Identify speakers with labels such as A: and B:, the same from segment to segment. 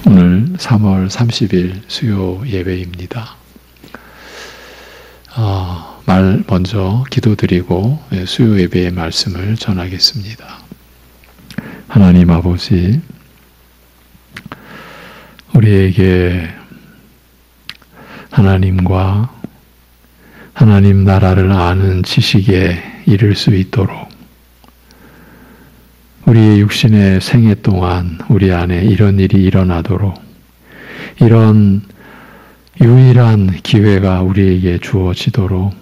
A: 오늘 3월 30일 수요 예배입니다. 먼저 기도드리고 수요 예배의 말씀을 전하겠습니다. 하나님 아버지, 우리에게 하나님과 하나님 나라를 아는 지식에 이를 수 있도록 우리의 육신의 생애 동안 우리 안에 이런 일이 일어나도록 이런 유일한 기회가 우리에게 주어지도록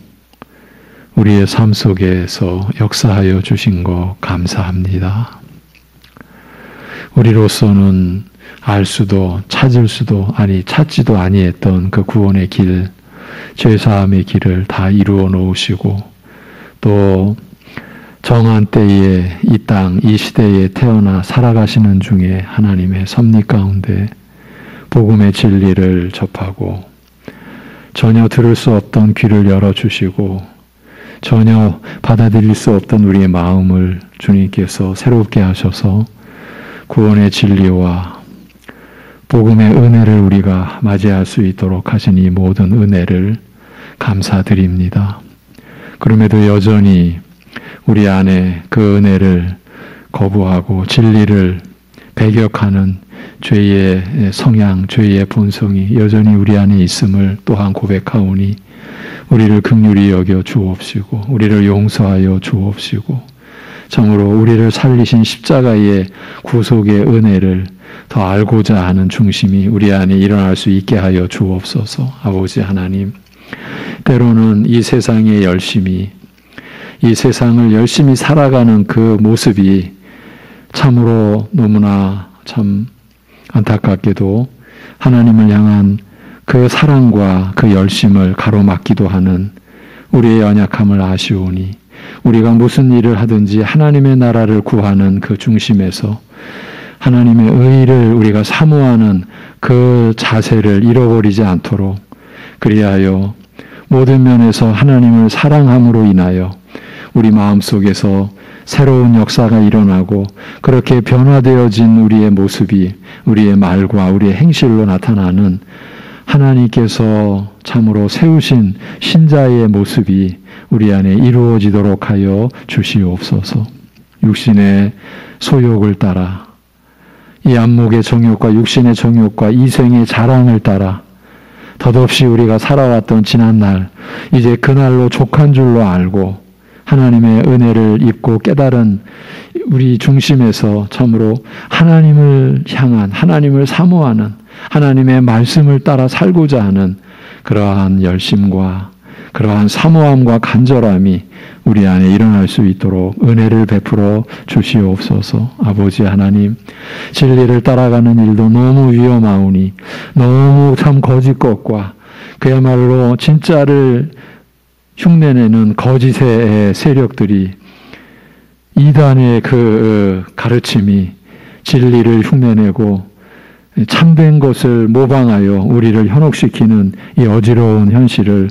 A: 우리의 삶 속에서 역사하여 주신 것 감사합니다. 우리로서는 알 수도 찾을 수도 찾지도 아니했던 그 구원의 길, 죄사함의 길을 다 이루어 놓으시고 또 정한 때에 이 땅, 이 시대에 태어나 살아가시는 중에 하나님의 섭리 가운데 복음의 진리를 접하고 전혀 들을 수 없던 귀를 열어주시고 전혀 받아들일 수 없던 우리의 마음을 주님께서 새롭게 하셔서 구원의 진리와 복음의 은혜를 우리가 맞이할 수 있도록 하신 이 모든 은혜를 감사드립니다. 그럼에도 여전히 우리 안에 그 은혜를 거부하고 진리를 배격하는 죄의 성향, 죄의 본성이 여전히 우리 안에 있음을 또한 고백하오니 우리를 긍휼히 여겨 주옵시고 우리를 용서하여 주옵시고 참으로 우리를 살리신 십자가의 구속의 은혜를 더 알고자 하는 중심이 우리 안에 일어날 수 있게 하여 주옵소서. 아버지 하나님, 때로는 이 세상의 열심이 이 세상을 열심히 살아가는 그 모습이 참으로 너무나 참 안타깝게도 하나님을 향한 그 사랑과 그 열심을 가로막기도 하는 우리의 연약함을 아시오니 우리가 무슨 일을 하든지 하나님의 나라를 구하는 그 중심에서 하나님의 의를 우리가 사모하는 그 자세를 잃어버리지 않도록 그리하여 모든 면에서 하나님을 사랑함으로 인하여 우리 마음속에서 새로운 역사가 일어나고 그렇게 변화되어진 우리의 모습이 우리의 말과 우리의 행실로 나타나는 하나님께서 참으로 세우신 신자의 모습이 우리 안에 이루어지도록 하여 주시옵소서. 육신의 소욕을 따라 이 안목의 정욕과 육신의 정욕과 이생의 자랑을 따라 덧없이 우리가 살아왔던 지난날 이제 그날로 족한 줄로 알고 하나님의 은혜를 입고 깨달은 우리 중심에서 참으로 하나님을 향한 하나님을 사모하는 하나님의 말씀을 따라 살고자 하는 그러한 열심과 그러한 사모함과 간절함이 우리 안에 일어날 수 있도록 은혜를 베풀어 주시옵소서. 아버지 하나님, 진리를 따라가는 일도 너무 위험하오니 너무 참 거짓 것과 그야말로 진짜를 흉내내는 거짓의 세력들이 이단의 그 가르침이 진리를 흉내내고 참된 것을 모방하여 우리를 현혹시키는 이 어지러운 현실을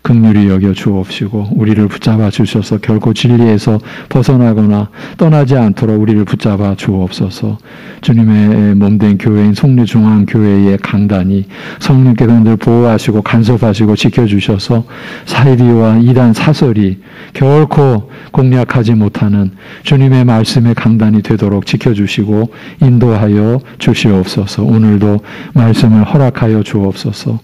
A: 긍휼히 여겨 주옵시고 우리를 붙잡아 주셔서 결코 진리에서 벗어나거나 떠나지 않도록 우리를 붙잡아 주옵소서. 주님의 몸된 교회인 송리중앙교회의 강단이 성령께서 늘 보호하시고 간섭하시고 지켜주셔서 사이비와 이단 사설이 결코 공략하지 못하는 주님의 말씀의 강단이 되도록 지켜주시고 인도하여 주시옵소서. 오늘도 말씀을 허락하여 주옵소서.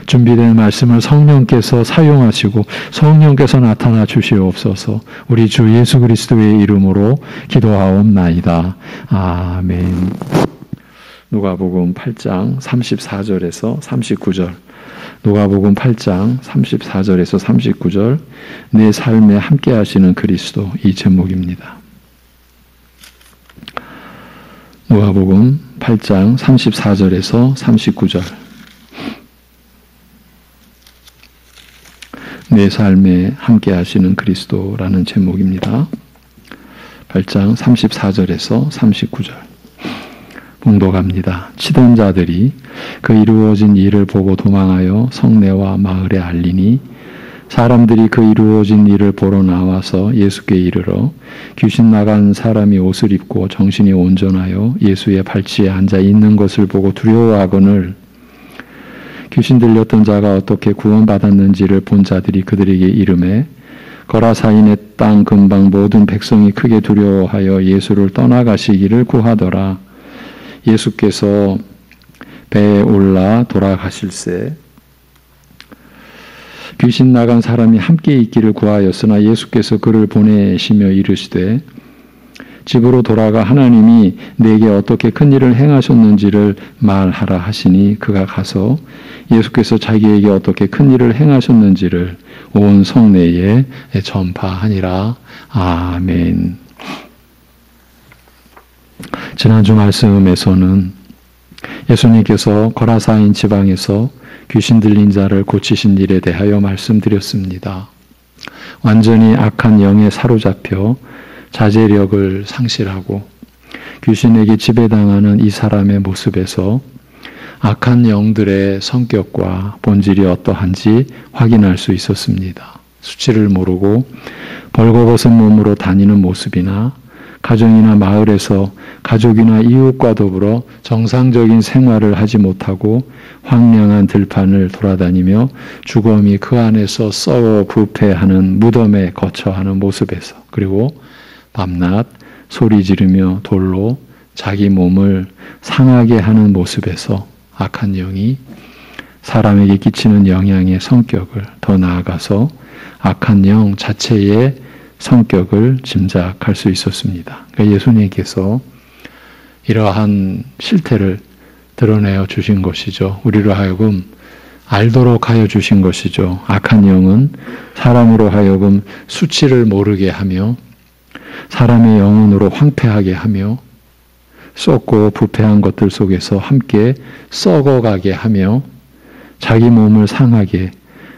A: 준비된 말씀을 성령께서 사용하시고 성령께서 나타나 주시옵소서. 우리 주 예수 그리스도의 이름으로 기도하옵나이다. 아멘. 누가복음 8장 34절에서 39절. 누가복음 8장 34절에서 39절. 내 삶에 함께 하시는 그리스도, 이 제목입니다. 누가복음 8장 34절에서 39절. 내 삶에 함께 하시는 그리스도라는 제목입니다. 8장 34절에서 39절. 봉독합니다. 치던 자들이 그 이루어진 일을 보고 도망하여 성내와 마을에 알리니 사람들이 그 이루어진 일을 보러 나와서 예수께 이르러 귀신 나간 사람이 옷을 입고 정신이 온전하여 예수의 발치에 앉아 있는 것을 보고 두려워하거늘 귀신 들렸던 자가 어떻게 구원받았는지를 본 자들이 그들에게 이르매 거라사인의 땅 근방 모든 백성이 크게 두려워하여 예수를 떠나가시기를 구하더라. 예수께서 배에 올라 돌아가실새 귀신 나간 사람이 함께 있기를 구하였으나 예수께서 그를 보내시며 이르시되 집으로 돌아가 하나님이 내게 어떻게 큰 일을 행하셨는지를 말하라 하시니 그가 가서 예수께서 자기에게 어떻게 큰 일을 행하셨는지를 온 성내에 전파하니라. 아멘. 지난주 말씀에서는 예수님께서 거라사인 지방에서 귀신 들린 자를 고치신 일에 대하여 말씀드렸습니다. 완전히 악한 영에 사로잡혀 자제력을 상실하고 귀신에게 지배당하는 이 사람의 모습에서 악한 영들의 성격과 본질이 어떠한지 확인할 수 있었습니다. 수치를 모르고 벌거벗은 몸으로 다니는 모습이나 가정이나 마을에서 가족이나 이웃과 더불어 정상적인 생활을 하지 못하고 황량한 들판을 돌아다니며 주검이 그 안에서 썩어 부패하는 무덤에 거처하는 모습에서 그리고 밤낮 소리 지르며 돌로 자기 몸을 상하게 하는 모습에서 악한 영이 사람에게 끼치는 영향의 성격을 더 나아가서 악한 영 자체의 성격을 짐작할 수 있었습니다. 그러니까 예수님께서 이러한 실태를 드러내어 주신 것이죠. 우리로 하여금 알도록 하여 주신 것이죠. 악한 영은 사람으로 하여금 수치를 모르게 하며 사람의 영혼으로 황폐하게 하며 썩고 부패한 것들 속에서 함께 썩어가게 하며 자기 몸을 상하게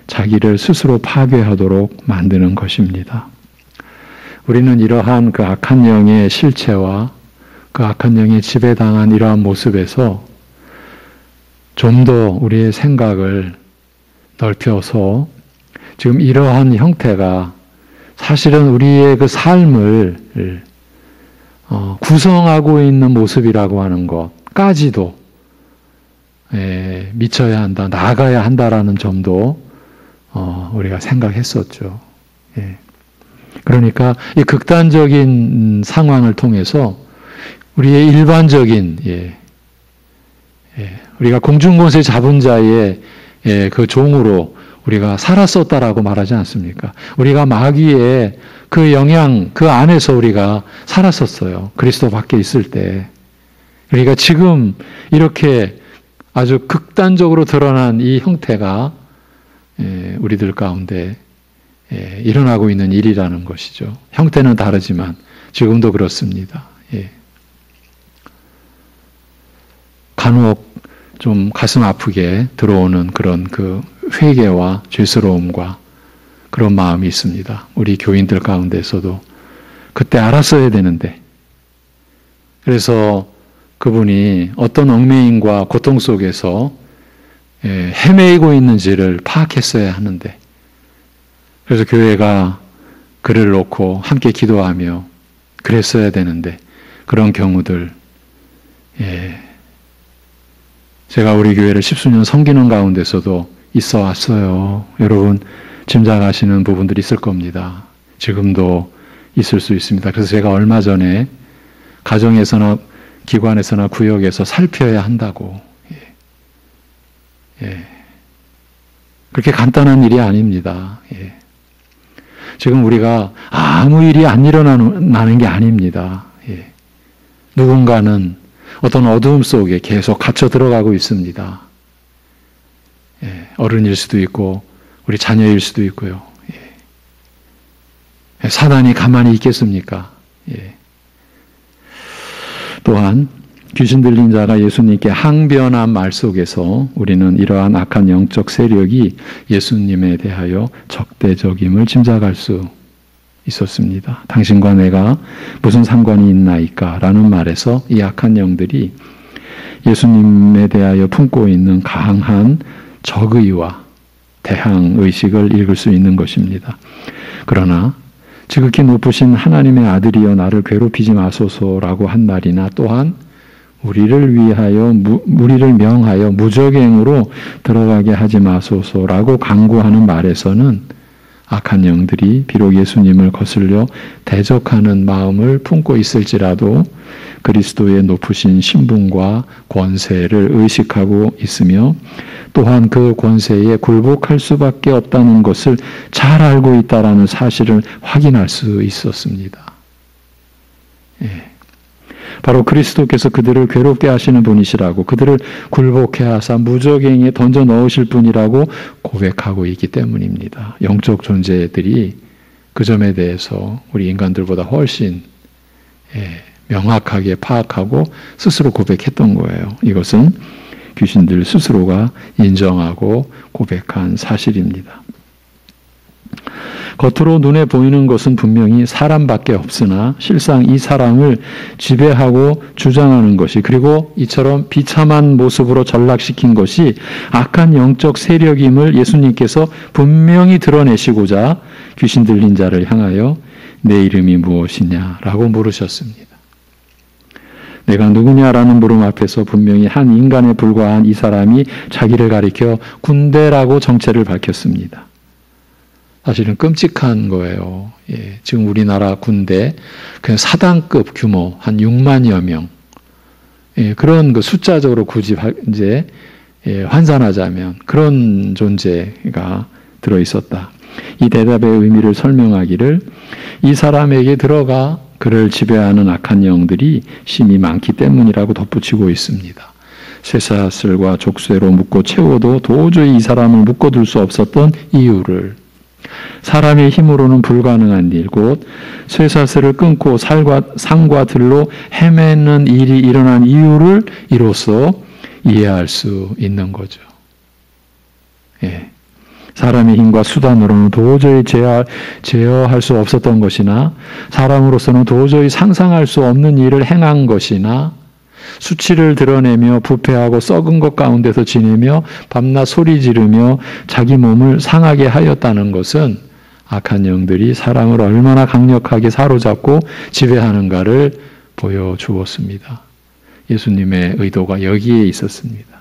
A: 자기를 스스로 파괴하도록 만드는 것입니다. 우리는 이러한 그 악한 영의 실체와 그 악한 영의 지배당한 이러한 모습에서 좀 더 우리의 생각을 넓혀서 지금 이러한 형태가 사실은 우리의 그 삶을 구성하고 있는 모습이라고 하는 것까지도 미쳐야 한다, 나아가야 한다라는 점도 우리가 생각했었죠. 그러니까 이 극단적인 상황을 통해서 우리의 일반적인 우리가 공중권세 잡은 자의 그 종으로 우리가 살았었다라고 말하지 않습니까? 우리가 마귀의 그 영향 그 안에서 우리가 살았었어요. 그리스도 밖에 있을 때. 그러니까 지금 이렇게 아주 극단적으로 드러난 이 형태가 우리들 가운데 일어나고 있는 일이라는 것이죠. 형태는 다르지만 지금도 그렇습니다. 간혹 좀 가슴 아프게 들어오는 그런 그 회개와 죄스러움과 그런 마음이 있습니다. 우리 교인들 가운데서도 그때 알았어야 되는데 그래서 그분이 어떤 얽매임과 고통 속에서 헤매이고 있는지를 파악했어야 하는데 그래서 교회가 글을 놓고 함께 기도하며 그랬어야 되는데 그런 경우들 제가 우리 교회를 10수년 섬기는 가운데서도 있어 왔어요. 여러분 짐작하시는 부분들이 있을 겁니다. 지금도 있을 수 있습니다. 그래서 제가 얼마 전에 가정에서나 기관에서나 구역에서 살펴야 한다고 그렇게 간단한 일이 아닙니다. 지금 우리가 아무 일이 안 일어나는 게 아닙니다. 누군가는 어떤 어두움 속에 계속 갇혀 들어가고 있습니다. 어른일 수도 있고 우리 자녀일 수도 있고요. 사단이 가만히 있겠습니까? 또한 귀신 들린 자가 예수님께 항변한 말 속에서 우리는 이러한 악한 영적 세력이 예수님에 대하여 적대적임을 짐작할 수 있었습니다. 당신과 내가 무슨 상관이 있나이까? 라는 말에서 이 악한 영들이 예수님에 대하여 품고 있는 강한 적의와 대항 의식을 읽을 수 있는 것입니다. 그러나 지극히 높으신 하나님의 아들이여 나를 괴롭히지 마소서라고 한 말이나 또한 우리를 명하여 무적행으로 들어가게 하지 마소서라고 강구하는 말에서는 악한 영들이 비록 예수님을 거슬려 대적하는 마음을 품고 있을지라도 그리스도의 높으신 신분과 권세를 의식하고 있으며 또한 그 권세에 굴복할 수밖에 없다는 것을 잘 알고 있다라는 사실을 확인할 수 있었습니다. 바로 그리스도께서 그들을 괴롭게 하시는 분이시라고 그들을 굴복해 하사 무적행에 던져 넣으실 분이라고 고백하고 있기 때문입니다. 영적 존재들이 그 점에 대해서 우리 인간들보다 훨씬 명확하게 파악하고 스스로 고백했던 거예요. 이것은 귀신들 스스로가 인정하고 고백한 사실입니다. 겉으로 눈에 보이는 것은 분명히 사람밖에 없으나 실상 이 사람을 지배하고 주장하는 것이 그리고 이처럼 비참한 모습으로 전락시킨 것이 악한 영적 세력임을 예수님께서 분명히 드러내시고자 귀신 들린 자를 향하여 내 이름이 무엇이냐라고 물으셨습니다. 내가 누구냐라는 물음 앞에서 분명히 한 인간에 불과한 이 사람이 자기를 가리켜 군대라고 정체를 밝혔습니다. 사실은 끔찍한 거예요. 지금 우리나라 군대 그냥 사단급 규모 한 6만여 명 그런 그 숫자적으로 굳이 이제 환산하자면 그런 존재가 들어 있었다. 이 대답의 의미를 설명하기를 이 사람에게 들어가 그를 지배하는 악한 영들이 심히 많기 때문이라고 덧붙이고 있습니다. 쇠사슬과 족쇄로 묶고 채워도 도저히 이 사람을 묶어둘 수 없었던 이유를 사람의 힘으로는 불가능한 일, 곧 쇠사슬을 끊고 상과 들로 헤매는 일이 일어난 이유를 이로써 이해할 수 있는 거죠. 사람의 힘과 수단으로는 도저히 제어할 수 없었던 것이나 사람으로서는 도저히 상상할 수 없는 일을 행한 것이나 수치를 드러내며 부패하고 썩은 것 가운데서 지내며 밤낮 소리 지르며 자기 몸을 상하게 하였다는 것은 악한 영들이 사람을 얼마나 강력하게 사로잡고 지배하는가를 보여주었습니다. 예수님의 의도가 여기에 있었습니다.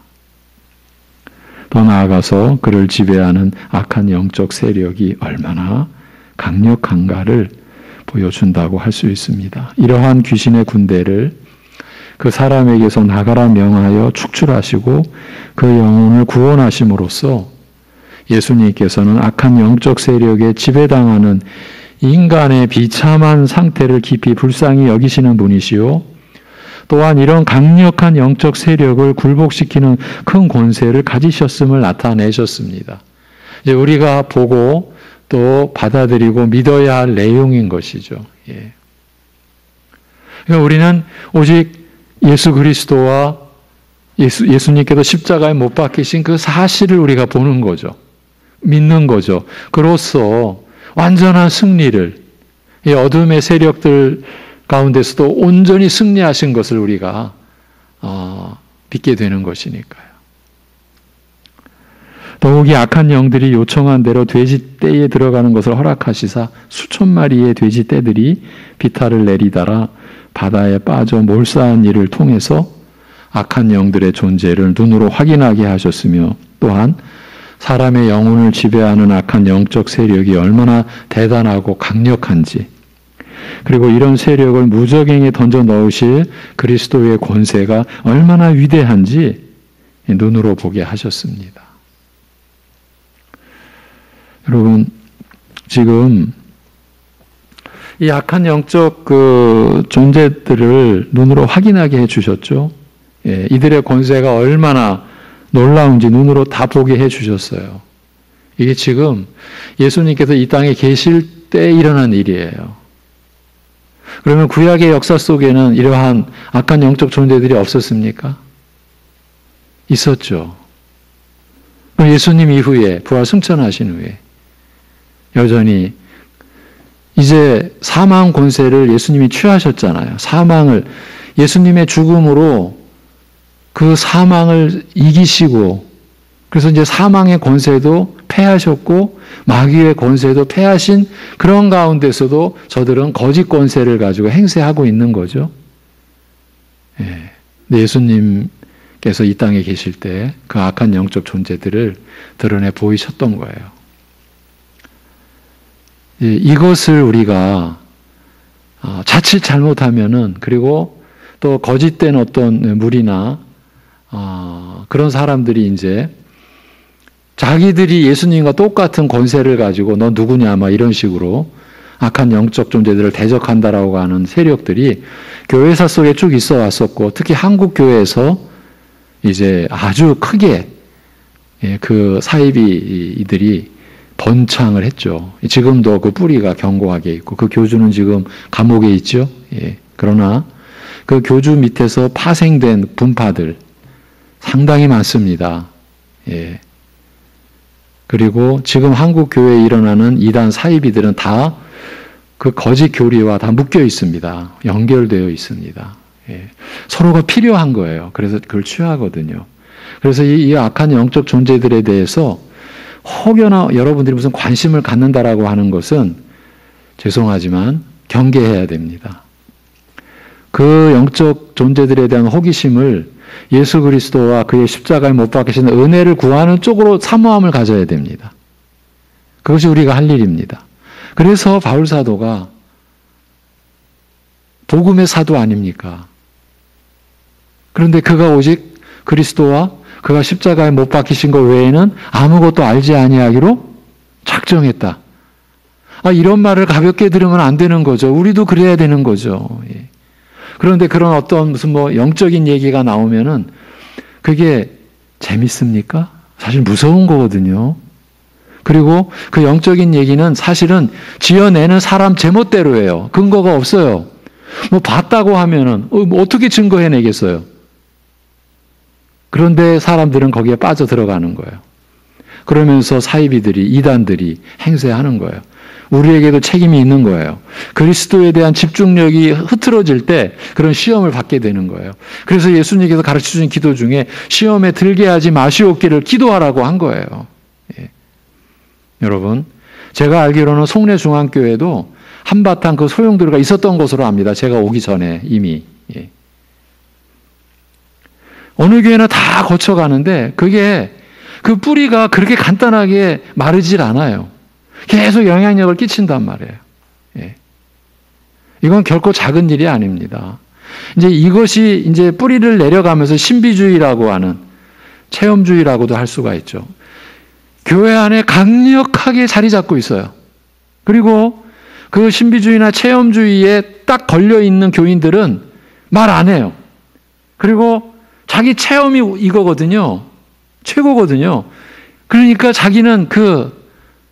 A: 더 나아가서 그를 지배하는 악한 영적 세력이 얼마나 강력한가를 보여준다고 할 수 있습니다. 이러한 귀신의 군대를 그 사람에게서 나가라 명하여 축출하시고 그 영혼을 구원하심으로써 예수님께서는 악한 영적 세력에 지배당하는 인간의 비참한 상태를 깊이 불쌍히 여기시는 분이시요. 또한 이런 강력한 영적 세력을 굴복시키는 큰 권세를 가지셨음을 나타내셨습니다. 이제 우리가 보고 또 받아들이고 믿어야 할 내용인 것이죠. 그러니까 우리는 오직 예수 그리스도와 예수님께서 십자가에 못 박히신 그 사실을 우리가 보는 거죠. 믿는 거죠. 그로써 완전한 승리를 이 어둠의 세력들 가운데서도 온전히 승리하신 것을 우리가 믿게 되는 것이니까요. 더욱이 악한 영들이 요청한 대로 돼지떼에 들어가는 것을 허락하시사 수천 마리의 돼지떼들이 비탈을 내리다라 바다에 빠져 몰사한 일을 통해서 악한 영들의 존재를 눈으로 확인하게 하셨으며 또한 사람의 영혼을 지배하는 악한 영적 세력이 얼마나 대단하고 강력한지 그리고 이런 세력을 무적행에 던져 넣으실 그리스도의 권세가 얼마나 위대한지 눈으로 보게 하셨습니다. 여러분, 지금 이 악한 영적 그 존재들을 눈으로 확인하게 해주셨죠. 이들의 권세가 얼마나 놀라운지 눈으로 다 보게 해주셨어요. 이게 지금 예수님께서 이 땅에 계실 때 일어난 일이에요. 그러면 구약의 역사 속에는 이러한 악한 영적 존재들이 없었습니까? 있었죠. 예수님 이후에 부활 승천하신 후에 여전히 이제 사망 권세를 예수님이 취하셨잖아요. 사망을 예수님의 죽음으로 그 사망을 이기시고 그래서 이제 사망의 권세도 패하셨고 마귀의 권세도 패하신 그런 가운데서도 저들은 거짓 권세를 가지고 행세하고 있는 거죠. 예. 예수님께서 이 땅에 계실 때 그 악한 영적 존재들을 드러내 보이셨던 거예요. 예, 이것을 우리가 자칫 잘못하면은, 그리고 또 거짓된 어떤 무리나 그런 사람들이 이제 자기들이 예수님과 똑같은 권세를 가지고 너 누구냐 막 이런 식으로 악한 영적 존재들을 대적한다라고 하는 세력들이 교회사 속에 쭉 있어 왔었고, 특히 한국 교회에서 이제 아주 크게 그 사이비들이 번창을 했죠. 지금도 그 뿌리가 견고하게 있고 그 교주는 지금 감옥에 있죠. 예. 그러나 그 교주 밑에서 파생된 분파들 상당히 많습니다. 예. 그리고 지금 한국 교회에 일어나는 이단 사이비들은 다 그 거짓 교리와 다 묶여 있습니다. 연결되어 있습니다. 예. 서로가 필요한 거예요. 그래서 그걸 취하거든요. 그래서 이 악한 영적 존재들에 대해서 혹여나 여러분들이 무슨 관심을 갖는다라고 하는 것은 죄송하지만 경계해야 됩니다. 그 영적 존재들에 대한 호기심을 예수 그리스도와 그의 십자가에 못 박히신 은혜를 구하는 쪽으로 사모함을 가져야 됩니다. 그것이 우리가 할 일입니다. 그래서 바울 사도가 복음의 사도 아닙니까? 그런데 그가 오직 그리스도와 그가 십자가에 못 박히신 것 외에는 아무것도 알지 아니하기로 작정했다. 이런 말을 가볍게 들으면 안 되는 거죠. 우리도 그래야 되는 거죠. 예. 그런데 그런 어떤 무슨 영적인 얘기가 나오면은 그게 재밌습니까? 사실 무서운 거거든요. 그리고 그 영적인 얘기는 사실은 지어내는 사람 제멋대로예요. 근거가 없어요. 봤다고 하면은 어떻게 증거해내겠어요? 그런데 사람들은 거기에 빠져 들어가는 거예요. 그러면서 사이비들이, 이단들이 행세하는 거예요. 우리에게도 책임이 있는 거예요. 그리스도에 대한 집중력이 흐트러질 때 그런 시험을 받게 되는 거예요. 그래서 예수님께서 가르쳐주신 기도 중에 시험에 들게 하지 마시옵기를 기도하라고 한 거예요. 예. 여러분, 제가 알기로는 송내중앙교회도 한바탕 그 소용돌이가 있었던 것으로 압니다. 제가 오기 전에 이미. 예. 어느 교회나 다 거쳐가는데 그게 그 뿌리가 그렇게 간단하게 마르질 않아요. 계속 영향력을 끼친단 말이에요. 예. 이건 결코 작은 일이 아닙니다. 이제 이것이 이제 뿌리를 내려가면서 신비주의라고 하는 체험주의라고도 할 수가 있죠. 교회 안에 강력하게 자리 잡고 있어요. 그리고 그 신비주의나 체험주의에 딱 걸려있는 교인들은 말 안 해요. 그리고 자기 체험이 이거거든요. 최고거든요. 그러니까 자기는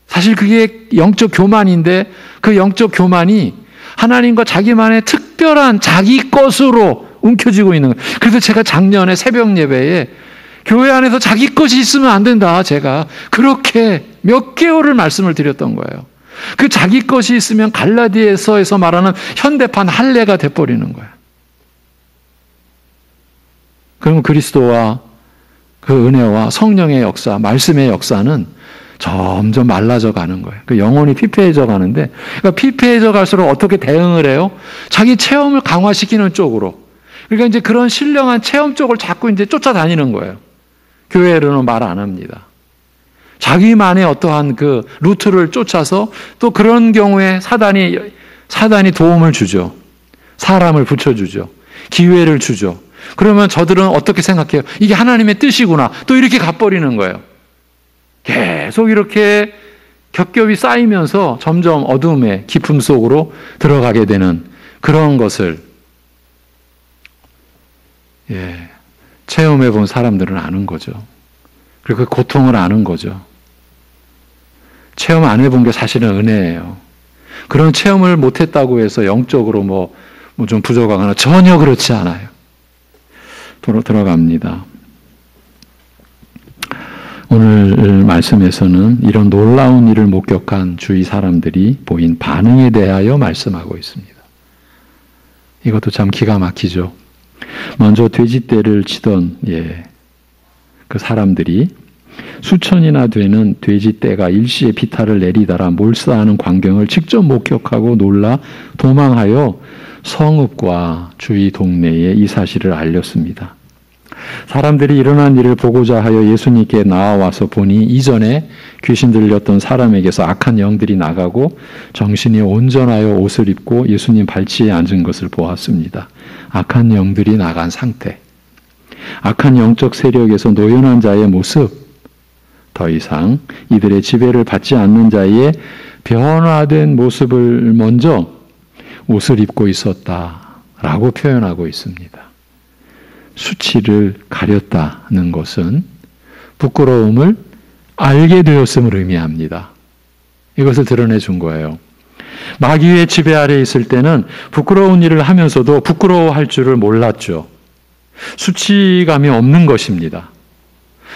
A: 사실 그게 영적 교만인데 그 영적 교만이 하나님과 자기만의 특별한 자기 것으로 움켜쥐고 있는 거예요. 그래서 제가 작년에 새벽 예배에 교회 안에서 자기 것이 있으면 안 된다. 제가 그렇게 몇 개월을 말씀을 드렸던 거예요. 그 자기 것이 있으면 갈라디아서에서 말하는 현대판 할례가 돼버리는 거예요. 그러면 그리스도와 그 은혜와 성령의 역사, 말씀의 역사는 점점 말라져 가는 거예요. 그 영혼이 피폐해져 가는데, 그러니까 피폐해져 갈수록 어떻게 대응을 해요? 자기 체험을 강화시키는 쪽으로. 그러니까 이제 그런 신령한 체험 쪽을 자꾸 이제 쫓아다니는 거예요. 교회로는 말 안 합니다. 자기만의 어떠한 그 루트를 쫓아서 또 그런 경우에 사단이 도움을 주죠. 사람을 붙여주죠. 기회를 주죠. 그러면 저들은 어떻게 생각해요? 이게 하나님의 뜻이구나. 또 이렇게 가버리는 거예요. 계속 이렇게 겹겹이 쌓이면서 점점 어둠의 깊음 속으로 들어가게 되는 그런 것을 체험해 본 사람들은 아는 거죠. 그리고 그 고통을 아는 거죠. 체험 안 해본 게 사실은 은혜예요. 그런 체험을 못했다고 해서 영적으로 뭐 좀 부족하거나 전혀 그렇지 않아요. 들어갑니다. 오늘 말씀에서는 이런 놀라운 일을 목격한 주위 사람들이 보인 반응에 대하여 말씀하고 있습니다. 이것도 참 기가 막히죠. 먼저 돼지떼를 치던 그 사람들이 수천이나 되는 돼지떼가 일시에 비탈을 내리다라 몰사하는 광경을 직접 목격하고 놀라 도망하여 성읍과 주위 동네에 이 사실을 알렸습니다. 사람들이 일어난 일을 보고자 하여 예수님께 나와서 보니 이전에 귀신 들렸던 사람에게서 악한 영들이 나가고 정신이 온전하여 옷을 입고 예수님 발치에 앉은 것을 보았습니다. 악한 영들이 나간 상태. 악한 영적 세력에서 노연한 자의 모습. 더 이상 이들의 지배를 받지 않는 자의 변화된 모습을 먼저 옷을 입고 있었다라고 표현하고 있습니다. 수치를 가렸다는 것은 부끄러움을 알게 되었음을 의미합니다. 이것을 드러내 준 거예요. 마귀의 지배 아래 있을 때는 부끄러운 일을 하면서도 부끄러워할 줄을 몰랐죠. 수치감이 없는 것입니다.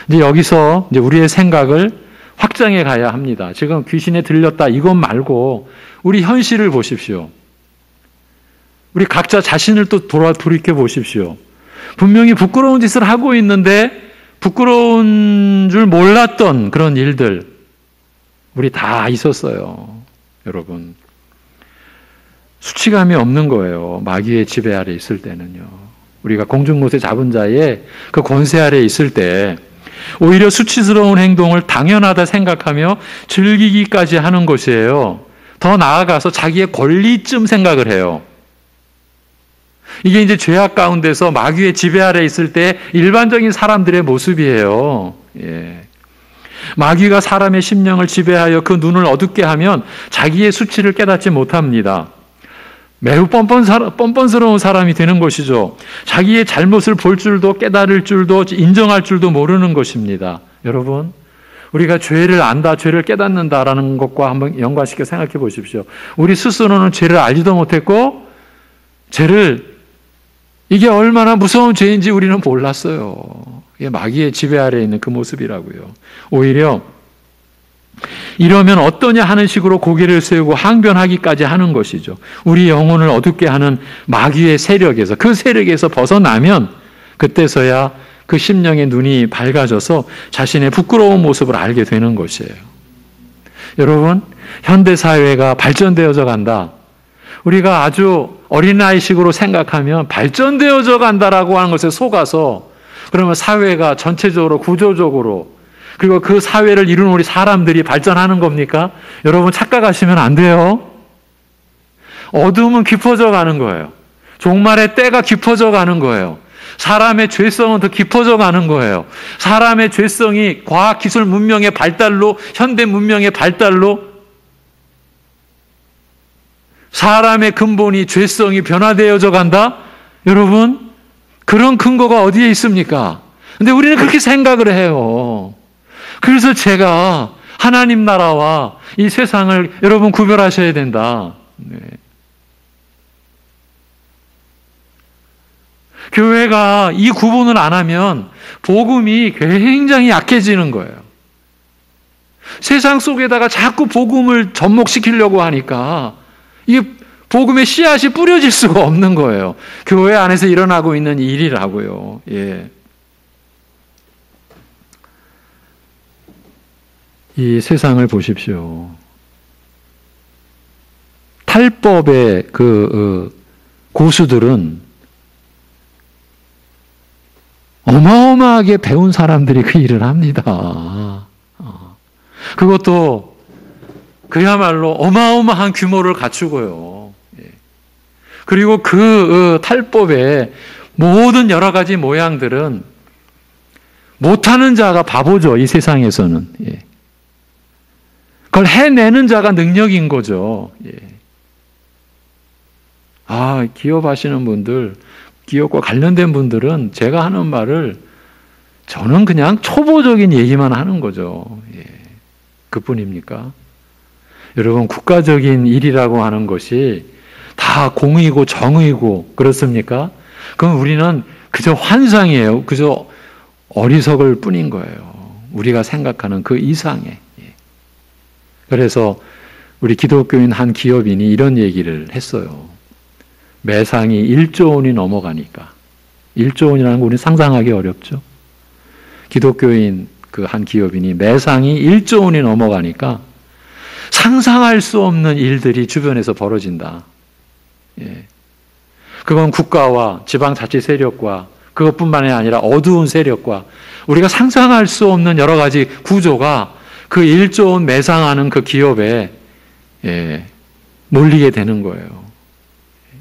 A: 이제 여기서 이제 우리의 생각을 확장해 가야 합니다. 지금 귀신에 들렸다 이것 말고 우리 현실을 보십시오. 우리 각자 자신을 또 돌이켜 보십시오. 분명히 부끄러운 짓을 하고 있는데 부끄러운 줄 몰랐던 그런 일들 우리 다 있었어요. 여러분. 수치감이 없는 거예요. 마귀의 지배 아래 있을 때는요. 우리가 공중못에 잡은 자의 그 권세 아래 있을 때 오히려 수치스러운 행동을 당연하다 생각하며 즐기기까지 하는 것이에요. 더 나아가서 자기의 권리쯤 생각을 해요. 이게 이제 죄악 가운데서 마귀의 지배 아래 있을 때 일반적인 사람들의 모습이에요. 예. 마귀가 사람의 심령을 지배하여 그 눈을 어둡게 하면 자기의 수치를 깨닫지 못합니다. 매우 뻔뻔스러운 사람이 되는 것이죠. 자기의 잘못을 볼 줄도 깨달을 줄도 인정할 줄도 모르는 것입니다. 여러분, 우리가 죄를 안다, 죄를 깨닫는다라는 것과 한번 연관시켜 생각해 보십시오. 우리 스스로는 죄를 알지도 못했고 이게 얼마나 무서운 죄인지 우리는 몰랐어요. 이게 마귀의 지배 아래에 있는 그 모습이라고요. 오히려 이러면 어떠냐 하는 식으로 고개를 세우고 항변하기까지 하는 것이죠. 우리 영혼을 어둡게 하는 마귀의 세력에서, 그 세력에서 벗어나면 그때서야 그 심령의 눈이 밝아져서 자신의 부끄러운 모습을 알게 되는 것이에요. 여러분, 현대사회가 발전되어져 간다. 우리가 아주 어린아이식으로 생각하면 발전되어져 간다라고 하는 것에 속아서 그러면 사회가 전체적으로 구조적으로 그리고 그 사회를 이루는 우리 사람들이 발전하는 겁니까? 여러분 착각하시면 안 돼요. 어둠은 깊어져 가는 거예요. 종말의 때가 깊어져 가는 거예요. 사람의 죄성은 더 깊어져 가는 거예요. 사람의 죄성이 과학기술 문명의 발달로 현대 문명의 발달로 사람의 근본이 죄성이 변화되어져 간다? 여러분, 그런 근거가 어디에 있습니까? 근데 우리는 그렇게 생각을 해요. 그래서 제가 하나님 나라와 이 세상을 여러분 구별하셔야 된다. 네. 교회가 이 구분을 안 하면 복음이 굉장히 약해지는 거예요. 세상 속에다가 자꾸 복음을 접목시키려고 하니까 이 복음의 씨앗이 뿌려질 수가 없는 거예요. 교회 안에서 일어나고 있는 일이라고요. 예. 이 세상을 보십시오. 탈법의 고수들은 어마어마하게 배운 사람들이 그 일을 합니다. 그것도 그야말로 어마어마한 규모를 갖추고요. 그리고 그 탈법의 모든 여러 가지 모양들은 못하는 자가 바보죠. 이 세상에서는. 그걸 해내는 자가 능력인 거죠. 기업 하시는 분들, 기업과 관련된 분들은 제가 하는 말을 저는 그냥 초보적인 얘기만 하는 거죠. 그뿐입니까? 여러분, 국가적인 일이라고 하는 것이 다 공의고 정의고 그렇습니까? 그럼 우리는 그저 환상이에요. 그저 어리석을 뿐인 거예요. 우리가 생각하는 그 이상의. 그래서 우리 기독교인 한 기업인이 이런 얘기를 했어요. 매상이 1조 원이 넘어가니까. 1조 원이라는 거 우리는 상상하기 어렵죠. 기독교인 그 한 기업인이 매상이 1조 원이 넘어가니까 상상할 수 없는 일들이 주변에서 벌어진다. 예. 그건 국가와 지방자치 세력과 그것뿐만이 아니라 어두운 세력과 우리가 상상할 수 없는 여러 가지 구조가 그 1조 원 매상하는 그 기업에 몰리게 되는 거예요.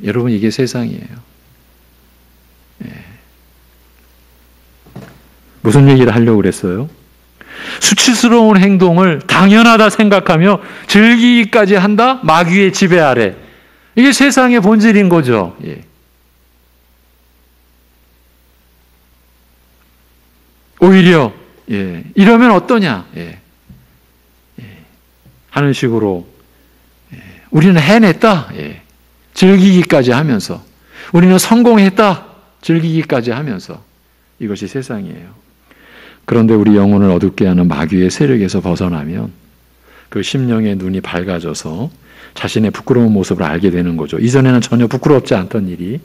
A: 여러분, 이게 세상이에요. 무슨 얘기를 하려고 그랬어요? 수치스러운 행동을 당연하다 생각하며 즐기기까지 한다? 마귀의 지배 아래. 이게 세상의 본질인 거죠. 오히려 이러면 어떠냐 하는 식으로 우리는 해냈다 즐기기까지 하면서, 우리는 성공했다 즐기기까지 하면서, 이것이 세상이에요. 그런데 우리 영혼을 어둡게 하는 마귀의 세력에서 벗어나면 그 심령의 눈이 밝아져서 자신의 부끄러운 모습을 알게 되는 거죠. 이전에는 전혀 부끄럽지 않던 일이,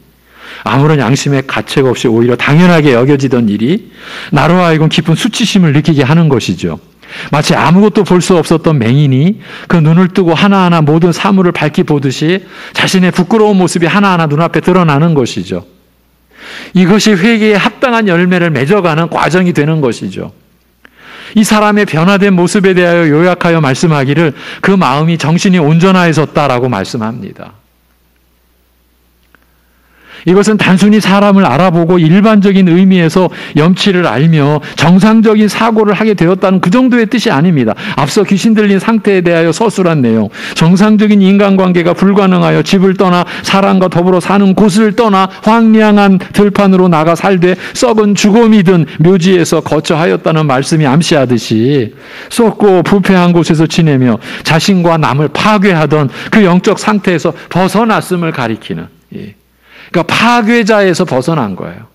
A: 아무런 양심의 가책 없이 오히려 당연하게 여겨지던 일이 나로 하여금 깊은 수치심을 느끼게 하는 것이죠. 마치 아무것도 볼 수 없었던 맹인이 그 눈을 뜨고 하나하나 모든 사물을 밝히 보듯이 자신의 부끄러운 모습이 하나하나 눈앞에 드러나는 것이죠. 이것이 회개에 합당한 열매를 맺어가는 과정이 되는 것이죠. 이 사람의 변화된 모습에 대하여 요약하여 말씀하기를 그 마음이 정신이 온전하여졌다라고 말씀합니다. 이것은 단순히 사람을 알아보고 일반적인 의미에서 염치를 알며 정상적인 사고를 하게 되었다는 그 정도의 뜻이 아닙니다. 앞서 귀신 들린 상태에 대하여 서술한 내용, 정상적인 인간관계가 불가능하여 집을 떠나 사람과 더불어 사는 곳을 떠나 황량한 들판으로 나가 살되 썩은 주검이 든 묘지에서 거처하였다는 말씀이 암시하듯이 썩고 부패한 곳에서 지내며 자신과 남을 파괴하던 그 영적 상태에서 벗어났음을 가리키는, 그러니까 파괴자에서 벗어난 거예요.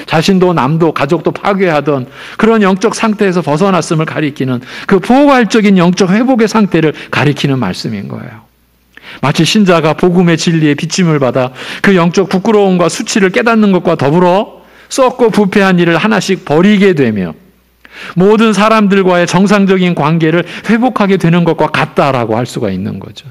A: 자신도 남도 가족도 파괴하던 그런 영적 상태에서 벗어났음을 가리키는 그 포괄적인 영적 회복의 상태를 가리키는 말씀인 거예요. 마치 신자가 복음의 진리에 비침을 받아 그 영적 부끄러움과 수치를 깨닫는 것과 더불어 썩고 부패한 일을 하나씩 버리게 되며 모든 사람들과의 정상적인 관계를 회복하게 되는 것과 같다라고 할 수가 있는 거죠.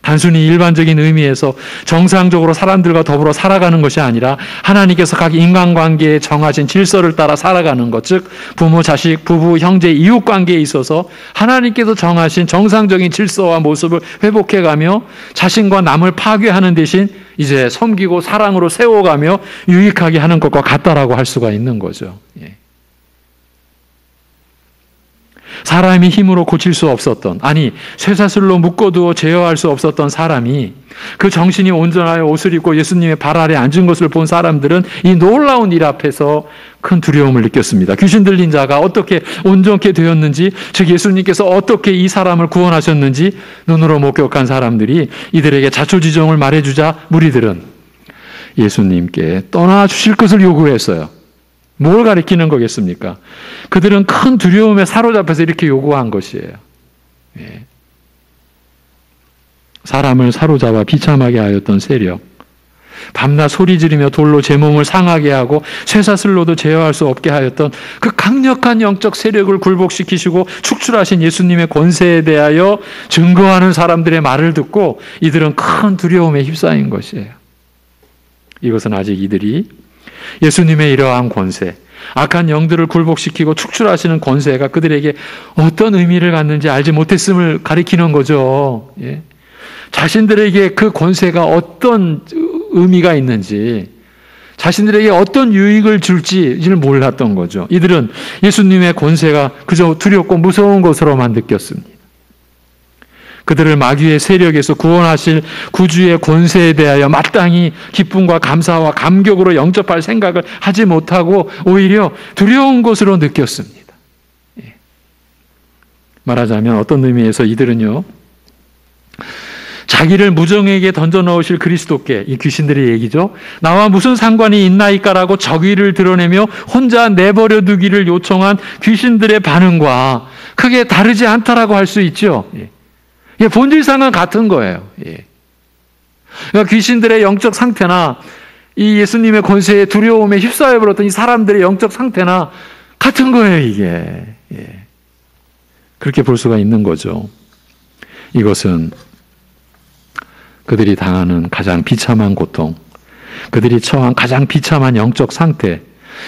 A: 단순히 일반적인 의미에서 정상적으로 사람들과 더불어 살아가는 것이 아니라 하나님께서 각 인간관계에 정하신 질서를 따라 살아가는 것, 즉 부모, 자식, 부부, 형제, 이웃관계에 있어서 하나님께서 정하신 정상적인 질서와 모습을 회복해가며 자신과 남을 파괴하는 대신 이제 섬기고 사랑으로 세워가며 유익하게 하는 것과 같다라고 할 수가 있는 거죠. 사람이 힘으로 고칠 수 없었던, 아니 쇠사슬로 묶어두어 제어할 수 없었던 사람이 그 정신이 온전하여 옷을 입고 예수님의 발 아래 앉은 것을 본 사람들은 이 놀라운 일 앞에서 큰 두려움을 느꼈습니다. 귀신 들린 자가 어떻게 온전케 되었는지, 즉 예수님께서 어떻게 이 사람을 구원하셨는지 눈으로 목격한 사람들이 이들에게 자초지종을 말해주자 무리들은 예수님께 떠나주실 것을 요구했어요. 뭘 가리키는 거겠습니까? 그들은 큰 두려움에 사로잡혀서 이렇게 요구한 것이에요. 사람을 사로잡아 비참하게 하였던 세력, 밤낮 소리 지르며 돌로 제 몸을 상하게 하고 쇠사슬로도 제어할 수 없게 하였던 그 강력한 영적 세력을 굴복시키시고 축출하신 예수님의 권세에 대하여 증거하는 사람들의 말을 듣고 이들은 큰 두려움에 휩싸인 것이에요. 이것은 아직 이들이 예수님의 이러한 권세, 악한 영들을 굴복시키고 축출하시는 권세가 그들에게 어떤 의미를 갖는지 알지 못했음을 가리키는 거죠. 자신들에게 그 권세가 어떤 의미가 있는지, 자신들에게 어떤 유익을 줄지를 몰랐던 거죠. 이들은 예수님의 권세가 그저 두렵고 무서운 것으로만 느꼈습니다. 그들을 마귀의 세력에서 구원하실 구주의 권세에 대하여 마땅히 기쁨과 감사와 감격으로 영접할 생각을 하지 못하고 오히려 두려운 것으로 느꼈습니다. 말하자면 어떤 의미에서 이들은요, 자기를 무정에게 던져 넣으실 그리스도께, 이 귀신들의 얘기죠, 나와 무슨 상관이 있나이까라고 적의를 드러내며 혼자 내버려 두기를 요청한 귀신들의 반응과 크게 다르지 않다라고 할 수 있죠. 본질상은 같은 거예요. 그러니까 귀신들의 영적 상태나 이 예수님의 권세에 두려움에 휩싸여 버렸던 이 사람들의 영적 상태나 같은 거예요, 이게. 예. 그렇게 볼 수가 있는 거죠. 이것은 그들이 당하는 가장 비참한 고통, 그들이 처한 가장 비참한 영적 상태,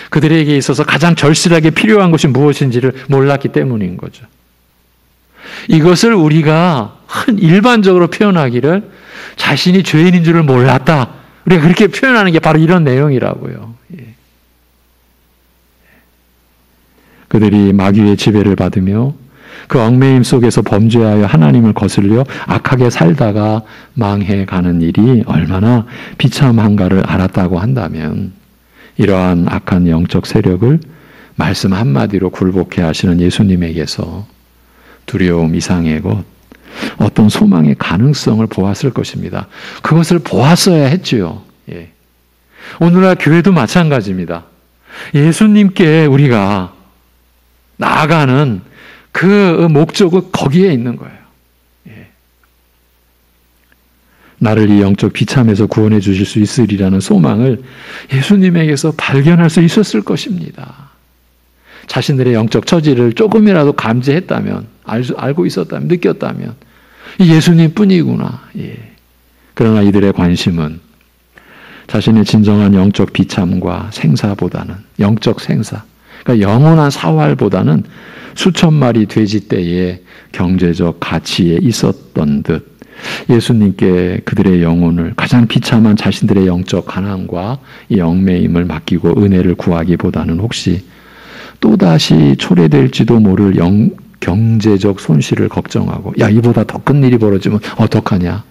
A: 그들에게 있어서 가장 절실하게 필요한 것이 무엇인지를 몰랐기 때문인 거죠. 이것을 우리가 일반적으로 표현하기를 자신이 죄인인 줄을 몰랐다. 우리가 그렇게 표현하는 게 바로 이런 내용이라고요. 예. 그들이 마귀의 지배를 받으며 그 얽매임 속에서 범죄하여 하나님을 거슬려 악하게 살다가 망해가는 일이 얼마나 비참한가를 알았다고 한다면 이러한 악한 영적 세력을 말씀 한마디로 굴복해 하시는 예수님에게서 두려움 이상의 것, 어떤 소망의 가능성을 보았을 것입니다. 그것을 보았어야 했지요. 예. 오늘날 교회도 마찬가지입니다. 예수님께 우리가 나아가는 그 목적은 거기에 있는 거예요. 예. 나를 이 영적 비참에서 구원해 주실 수 있으리라는 소망을 예수님에게서 발견할 수 있었을 것입니다. 자신들의 영적 처지를 조금이라도 감지했다면, 알고 있었다면, 느꼈다면 이 예수님 뿐이구나. 예. 그러나 이들의 관심은 자신의 진정한 영적 비참과 생사보다는, 영적 생사, 그러니까 영원한 사활보다는 수천 마리 돼지 떼의 경제적 가치에 있었던 듯 예수님께 그들의 영혼을, 가장 비참한 자신들의 영적 가난과 이 얽매임을 맡기고 은혜를 구하기보다는 혹시 또다시 초래될지도 모를 경제적 손실을 걱정하고, 야, 이보다 더 큰 일이 벌어지면 어떡하냐?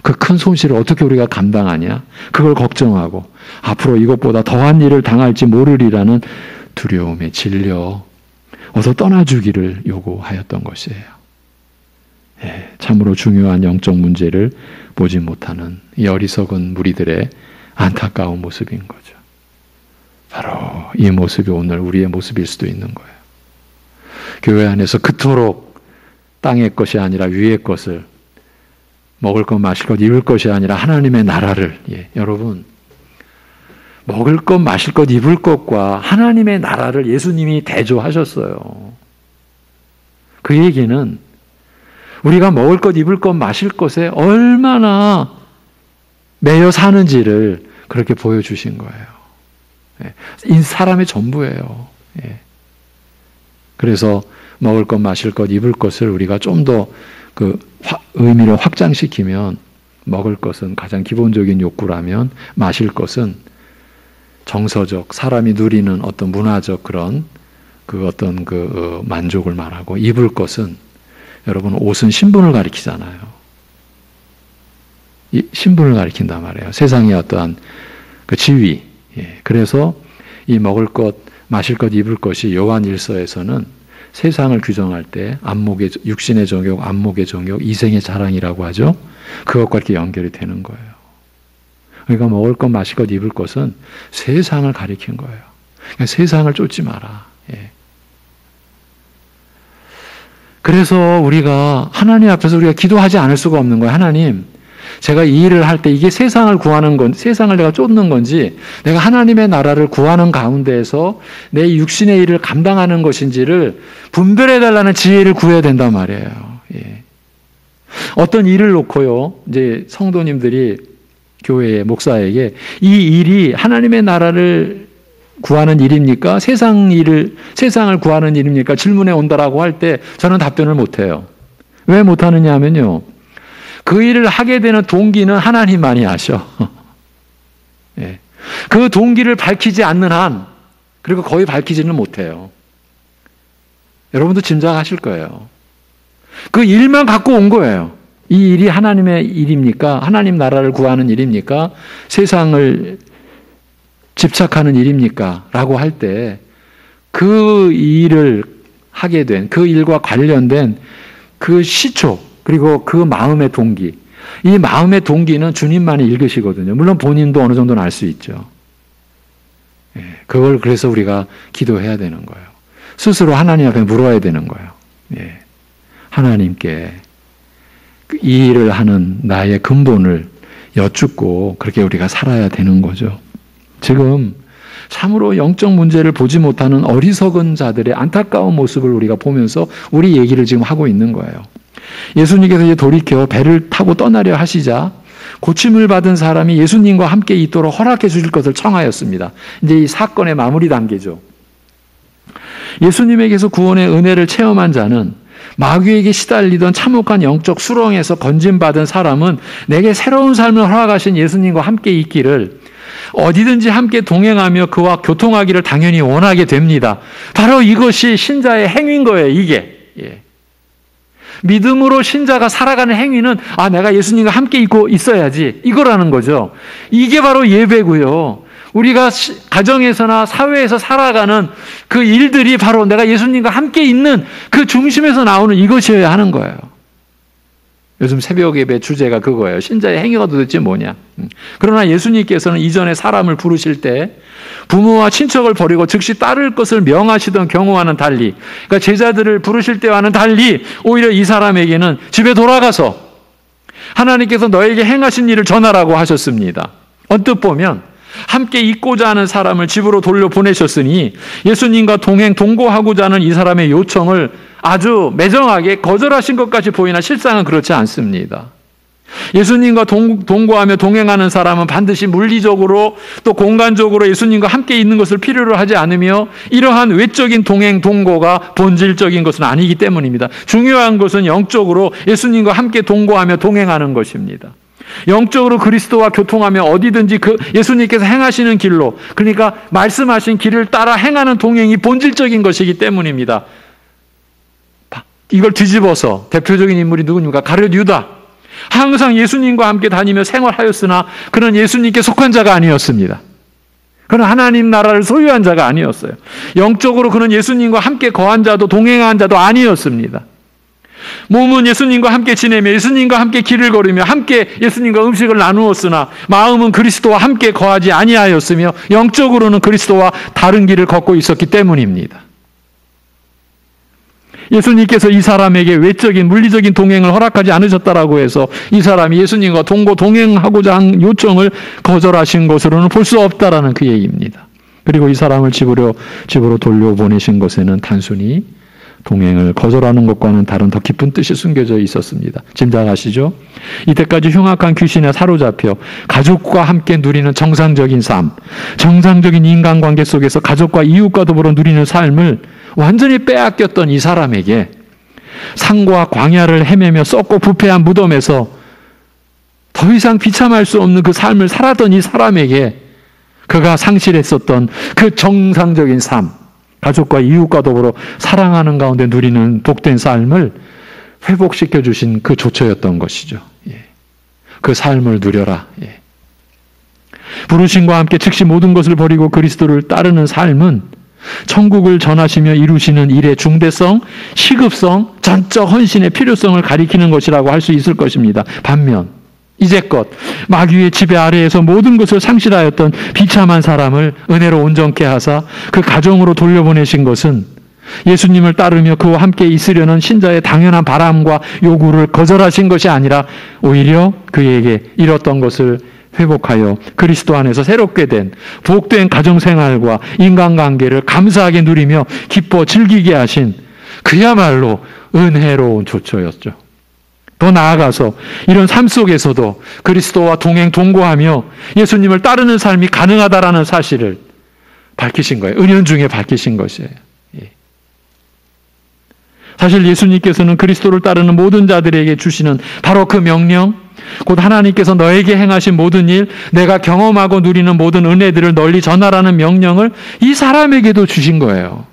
A: 그 큰 손실을 어떻게 우리가 감당하냐? 그걸 걱정하고 앞으로 이것보다 더한 일을 당할지 모르리라는 두려움에 질려 어서 떠나주기를 요구하였던 것이에요. 예, 참으로 중요한 영적 문제를 보지 못하는 이 어리석은 무리들의 안타까운 모습인 거죠. 바로 이 모습이 오늘 우리의 모습일 수도 있는 거예요. 교회 안에서 그토록 땅의 것이 아니라 위의 것을, 먹을 것, 마실 것, 입을 것이 아니라 하나님의 나라를, 예, 여러분, 먹을 것, 마실 것, 입을 것과 하나님의 나라를 예수님이 대조하셨어요. 그 얘기는 우리가 먹을 것, 입을 것, 마실 것에 얼마나 매여 사는지를 그렇게 보여주신 거예요. 이 사람의 전부예요. 예. 그래서 먹을 것, 마실 것, 입을 것을 우리가 좀 더 그 의미를 확장시키면, 먹을 것은 가장 기본적인 욕구라면 마실 것은 정서적, 사람이 누리는 어떤 문화적 그런 그 어떤 그 만족을 말하고, 입을 것은, 여러분, 옷은 신분을 가리키잖아요. 신분을 가리킨단 말이에요. 세상의 어떠한 그 지위. 예. 그래서 이 먹을 것, 마실 것, 입을 것이 요한 1서에서는 세상을 규정할 때 안목의, 육신의 정욕, 안목의 정욕, 이생의 자랑이라고 하죠. 그것과 이렇게 연결이 되는 거예요. 그러니까 먹을 것, 마실 것, 입을 것은 세상을 가리킨 거예요. 그러니까 세상을 쫓지 마라. 예. 그래서 우리가 하나님 앞에서 우리가 기도하지 않을 수가 없는 거예요. 하나님, 제가 이 일을 할 때 이게 세상을 구하는 건, 세상을 내가 쫓는 건지, 내가 하나님의 나라를 구하는 가운데에서 내 육신의 일을 감당하는 것인지를 분별해달라는 지혜를 구해야 된단 말이에요. 예. 어떤 일을 놓고요, 이제 성도님들이 교회의 목사에게 이 일이 하나님의 나라를 구하는 일입니까? 세상을 구하는 일입니까? 질문에 온다라고 할 때 저는 답변을 못해요. 왜 못하느냐 하면요, 그 일을 하게 되는 동기는 하나님만이 아셔. 예. 그 동기를 밝히지 않는 한, 그리고 거의 밝히지는 못해요. 여러분도 짐작하실 거예요. 그 일만 갖고 온 거예요. 이 일이 하나님의 일입니까? 하나님 나라를 구하는 일입니까? 세상을 집착하는 일입니까? 라고 할 때 그 일을 하게 된, 그 일과 관련된 그 시초, 그리고 그 마음의 동기, 이 마음의 동기는 주님만이 읽으시거든요. 물론 본인도 어느 정도는 알 수 있죠. 예, 그걸 그래서 우리가 기도해야 되는 거예요. 스스로 하나님 앞에 물어야 되는 거예요. 예, 하나님께 이 일을 하는 나의 근본을 여쭙고 그렇게 우리가 살아야 되는 거죠. 지금 참으로 영적 문제를 보지 못하는 어리석은 자들의 안타까운 모습을 우리가 보면서 우리 얘기를 지금 하고 있는 거예요. 예수님께서 이제 돌이켜 배를 타고 떠나려 하시자 고침을 받은 사람이 예수님과 함께 있도록 허락해 주실 것을 청하였습니다. 이제 이 사건의 마무리 단계죠. 예수님에게서 구원의 은혜를 체험한 자는 마귀에게 시달리던 참혹한 영적 수렁에서 건진받은 사람은 내게 새로운 삶을 허락하신 예수님과 함께 있기를 어디든지 함께 동행하며 그와 교통하기를 당연히 원하게 됩니다. 바로 이것이 신자의 행위인 거예요. 이게. 믿음으로 신자가 살아가는 행위는 내가 예수님과 함께 있고 있어야지 이거라는 거죠. 이게 바로 예배고요. 우리가 가정에서나 사회에서 살아가는 그 일들이 바로 내가 예수님과 함께 있는 그 중심에서 나오는 이것이어야 하는 거예요. 요즘 새벽 예배 주제가 그거예요. 신자의 행위가 도대체 뭐냐. 그러나 예수님께서는 이전에 사람을 부르실 때 부모와 친척을 버리고 즉시 따를 것을 명하시던 경우와는 달리, 그러니까 제자들을 부르실 때와는 달리 오히려 이 사람에게는 집에 돌아가서 하나님께서 너에게 행하신 일을 전하라고 하셨습니다. 언뜻 보면 함께 있고자 하는 사람을 집으로 돌려보내셨으니 예수님과 동행하고자 하는 이 사람의 요청을 아주 매정하게 거절하신 것 같이 보이나 실상은 그렇지 않습니다. 예수님과 동거하며 동행하는 사람은 반드시 물리적으로 또 공간적으로 예수님과 함께 있는 것을 필요로 하지 않으며 이러한 외적인 동거가 본질적인 것은 아니기 때문입니다. 중요한 것은 영적으로 예수님과 함께 동거하며 동행하는 것입니다. 영적으로 그리스도와 교통하며 어디든지 그 예수님께서 행하시는 길로, 그러니까 말씀하신 길을 따라 행하는 동행이 본질적인 것이기 때문입니다. 이걸 뒤집어서 대표적인 인물이 누구입니까? 가룟 유다. 항상 예수님과 함께 다니며 생활하였으나 그는 예수님께 속한 자가 아니었습니다. 그는 하나님 나라를 소유한 자가 아니었어요. 영적으로 그는 예수님과 함께 거한 자도 동행한 자도 아니었습니다. 몸은 예수님과 함께 지내며 예수님과 함께 길을 걸으며 함께 예수님과 음식을 나누었으나 마음은 그리스도와 함께 거하지 아니하였으며 영적으로는 그리스도와 다른 길을 걷고 있었기 때문입니다. 예수님께서 이 사람에게 외적인 물리적인 동행을 허락하지 않으셨다라고 해서 이 사람이 예수님과 동행하고자 한 요청을 거절하신 것으로는 볼 수 없다라는 그 얘기입니다. 그리고 이 사람을 집으로 돌려보내신 것에는 단순히 동행을 거절하는 것과는 다른 더 깊은 뜻이 숨겨져 있었습니다. 짐작하시죠? 이때까지 흉악한 귀신에 사로잡혀 가족과 함께 누리는 정상적인 삶, 정상적인 인간관계 속에서 가족과 이웃과 더불어 누리는 삶을 완전히 빼앗겼던 이 사람에게 산과 광야를 헤매며 썩고 부패한 무덤에서 더 이상 비참할 수 없는 그 삶을 살았던 이 사람에게 그가 상실했었던 그 정상적인 삶, 가족과 이웃과 더불어 사랑하는 가운데 누리는 복된 삶을 회복시켜 주신 그 조처였던 것이죠. 그 삶을 누려라. 부르심과 함께 즉시 모든 것을 버리고 그리스도를 따르는 삶은 천국을 전하시며 이루시는 일의 중대성, 시급성, 전적 헌신의 필요성을 가리키는 것이라고 할 수 있을 것입니다. 반면 이제껏 마귀의 지배 아래에서 모든 것을 상실하였던 비참한 사람을 은혜로 온전케 하사 그 가정으로 돌려보내신 것은 예수님을 따르며 그와 함께 있으려는 신자의 당연한 바람과 요구를 거절하신 것이 아니라 오히려 그에게 잃었던 것을 회복하여 그리스도 안에서 새롭게 된 복된 가정생활과 인간관계를 감사하게 누리며 기뻐 즐기게 하신 그야말로 은혜로운 조처였죠. 더 나아가서 이런 삶 속에서도 그리스도와 동거하며 예수님을 따르는 삶이 가능하다라는 사실을 밝히신 거예요. 은연중에 밝히신 것이에요. 사실 예수님께서는 그리스도를 따르는 모든 자들에게 주시는 바로 그 명령, 곧 하나님께서 너에게 행하신 모든 일, 내가 경험하고 누리는 모든 은혜들을 널리 전하라는 명령을 이 사람에게도 주신 거예요.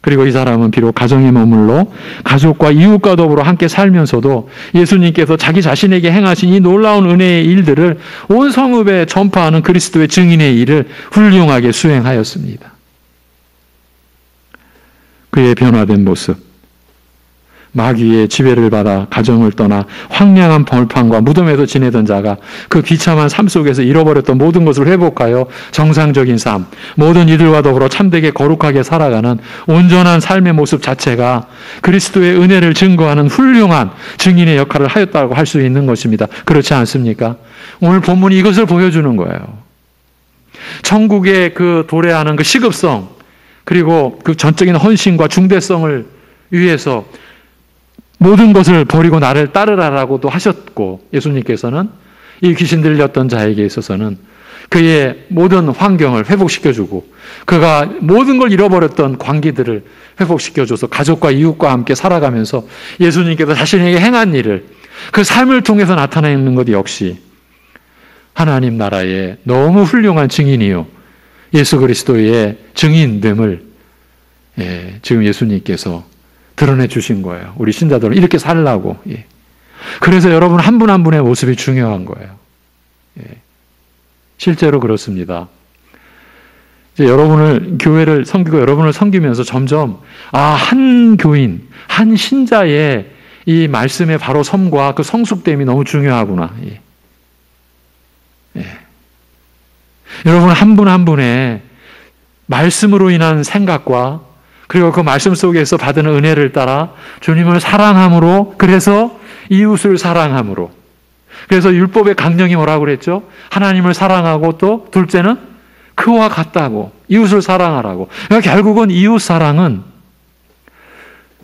A: 그리고 이 사람은 비록 가정에 머물러 가족과 이웃과 더불어 함께 살면서도 예수님께서 자기 자신에게 행하신 이 놀라운 은혜의 일들을 온 성읍에 전파하는 그리스도의 증인의 일을 훌륭하게 수행하였습니다. 그의 변화된 모습, 마귀의 지배를 받아 가정을 떠나 황량한 벌판과 무덤에서 지내던 자가 그 비참한 삶 속에서 잃어버렸던 모든 것을 회복하여 정상적인 삶, 모든 이들과 더불어 참되게 거룩하게 살아가는 온전한 삶의 모습 자체가 그리스도의 은혜를 증거하는 훌륭한 증인의 역할을 하였다고 할 수 있는 것입니다. 그렇지 않습니까? 오늘 본문이 이것을 보여주는 거예요. 천국에 그 도래하는 그 시급성, 그리고 그 전적인 헌신과 중대성을 위해서 모든 것을 버리고 나를 따르라라고도 하셨고, 예수님께서는 이 귀신 들렸던 자에게 있어서는 그의 모든 환경을 회복시켜주고, 그가 모든 걸 잃어버렸던 관계들을 회복시켜줘서 가족과 이웃과 함께 살아가면서 예수님께서 자신에게 행한 일을, 그 삶을 통해서 나타내는 것 역시 하나님 나라의 너무 훌륭한 증인이요, 예수 그리스도의 증인됨을 지금 예수님께서 드러내 주신 거예요. 우리 신자들은 이렇게 살라고. 그래서 여러분 한 분 한 분의 모습이 중요한 거예요. 실제로 그렇습니다. 이제 여러분을, 교회를 섬기고 여러분을 섬기면서 점점 한 교인, 한 신자의 이 말씀의 바로 섬과 그 성숙됨이 너무 중요하구나. 여러분 한 분 한 분의 말씀으로 인한 생각과, 그리고 그 말씀 속에서 받은 은혜를 따라 주님을 사랑함으로, 그래서 이웃을 사랑함으로. 그래서 율법의 강령이 뭐라고 그랬죠? 하나님을 사랑하고 또 둘째는 그와 같다고, 이웃을 사랑하라고. 그러니까 결국은 이웃 사랑은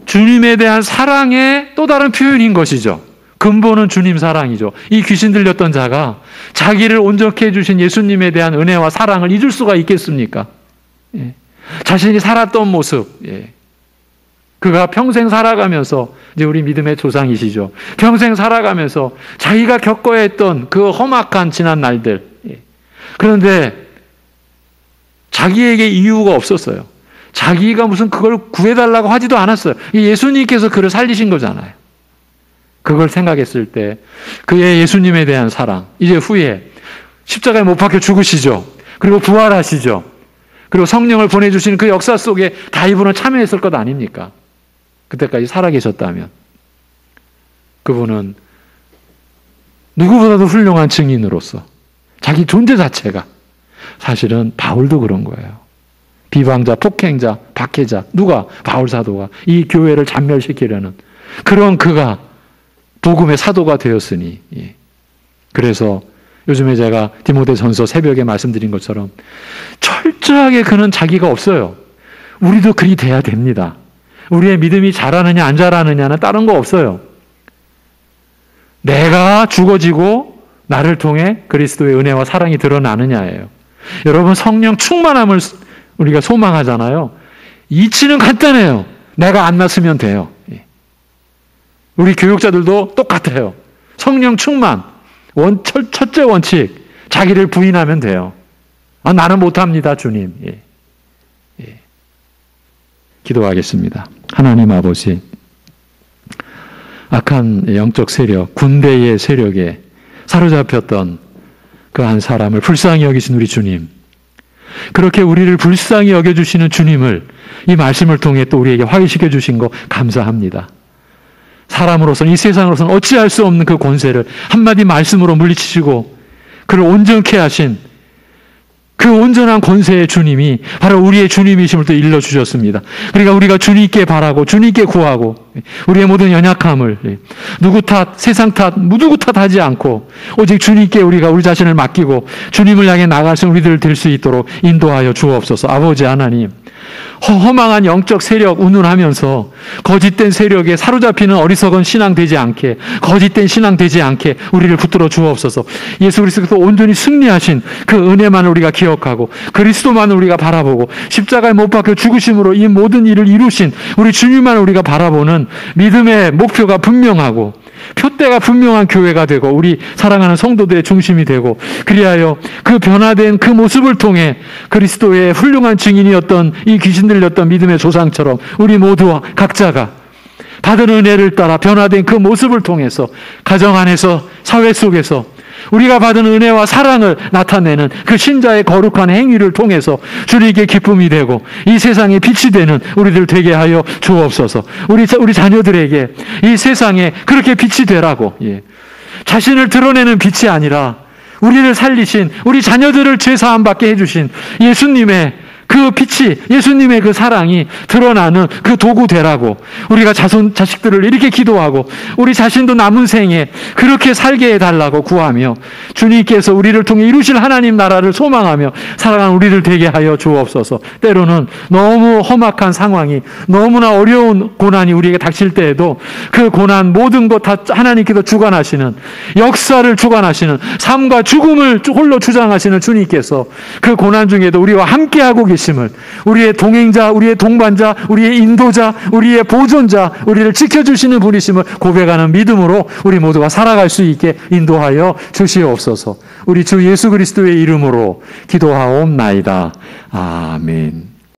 A: 주님에 대한 사랑의 또 다른 표현인 것이죠. 근본은 주님 사랑이죠. 이 귀신 들렸던 자가 자기를 온전케 해주신 예수님에 대한 은혜와 사랑을 잊을 수가 있겠습니까? 자신이 살았던 모습, 그가 평생 살아가면서, 이제 우리 믿음의 조상이시죠. 평생 살아가면서 자기가 겪어야 했던 그 험악한 지난 날들. 그런데 자기에게 이유가 없었어요. 자기가 무슨 그걸 구해달라고 하지도 않았어요. 예수님께서 그를 살리신 거잖아요. 그걸 생각했을 때 그의 예수님에 대한 사랑, 이제 후에 십자가에 못 박혀 죽으시죠. 그리고 부활하시죠. 그리고 성령을 보내주시는 그 역사 속에 다 이분은 참여했을 것 아닙니까? 그때까지 살아계셨다면. 그분은 누구보다도 훌륭한 증인으로서 자기 존재 자체가, 사실은 바울도 그런 거예요. 비방자, 폭행자, 박해자, 누가? 바울 사도가 이 교회를 잔멸시키려는 그런 그가 복음의 사도가 되었으니. 그래서 요즘에 제가 디모데전서 새벽에 말씀드린 것처럼 철저하게 그는 자기가 없어요. 우리도 그리 돼야 됩니다. 우리의 믿음이 잘하느냐 안 잘하느냐는 다른 거 없어요. 내가 죽어지고 나를 통해 그리스도의 은혜와 사랑이 드러나느냐예요. 여러분 성령 충만함을 우리가 소망하잖아요. 이치는 간단해요. 내가 안 났으면 돼요. 우리 교육자들도 똑같아요. 성령 충만. 첫째 원칙. 자기를 부인하면 돼요. 나는 못합니다, 주님. 기도하겠습니다. 하나님 아버지, 악한 영적 세력, 군대의 세력에 사로잡혔던 그 한 사람을 불쌍히 여기신 우리 주님, 그렇게 우리를 불쌍히 여겨주시는 주님을 이 말씀을 통해 또 우리에게 확인시켜 주신 거 감사합니다. 사람으로서는, 이 세상으로서는 어찌할 수 없는 그 권세를 한마디 말씀으로 물리치시고 그를 온전케 하신 그 온전한 권세의 주님이 바로 우리의 주님이심을 또 일러주셨습니다. 그러니까 우리가 주님께 바라고 주님께 구하고 우리의 모든 연약함을 누구 탓, 세상 탓, 누구 탓하지 않고 오직 주님께 우리가 우리 자신을 맡기고 주님을 향해 나갈 수 있는 우리들 될 수 있도록 인도하여 주옵소서. 아버지 하나님, 허망한 영적 세력 운운하면서 거짓된 세력에 사로잡히는 어리석은 신앙 되지 않게, 거짓된 신앙 되지 않게 우리를 붙들어 주옵소서. 예수 그리스도께서 온전히 승리하신 그 은혜만을 우리가 기억하고 그리스도만을 우리가 바라보고 십자가에 못 박혀 죽으심으로 이 모든 일을 이루신 우리 주님만을 우리가 바라보는 믿음의 목표가 분명하고 표대가 분명한 교회가 되고 우리 사랑하는 성도들의 중심이 되고, 그리하여 그 변화된 그 모습을 통해 그리스도의 훌륭한 증인이었던 이 귀신 들렸던 믿음의 조상처럼 우리 모두 각자가 받은 은혜를 따라 변화된 그 모습을 통해서 가정 안에서 사회 속에서 우리가 받은 은혜와 사랑을 나타내는 그 신자의 거룩한 행위를 통해서 주님께 기쁨이 되고 이 세상에 빛이 되는 우리들 되게 하여 주옵소서. 우리 자녀들에게 이 세상에 그렇게 빛이 되라고, 자신을 드러내는 빛이 아니라 우리를 살리신, 우리 자녀들을 죄사함 받게 해주신 예수님의 그 빛이, 예수님의 그 사랑이 드러나는 그 도구 되라고 우리가 자식들을 이렇게 기도하고 우리 자신도 남은 생에 그렇게 살게 해달라고 구하며 주님께서 우리를 통해 이루실 하나님 나라를 소망하며 살아가는 우리를 되게 하여 주옵소서. 때로는 너무 험악한 상황이, 너무나 어려운 고난이 우리에게 닥칠 때에도 그 고난 모든 것 다 하나님께서 주관하시는, 역사를 주관하시는, 삶과 죽음을 홀로 주장하시는 주님께서 그 고난 중에도 우리와 함께하고 계심을, 우리의 동행자, 우리의 동반자, 우리의 인도자, 우리의 보존자, 우리를 지켜주시는 분이심을 고백하는 믿음으로 우리 모두가 살아갈 수 있게 인도하여 주시옵소서. 우리 주 예수 그리스도의 이름으로 기도하옵나이다. 아멘.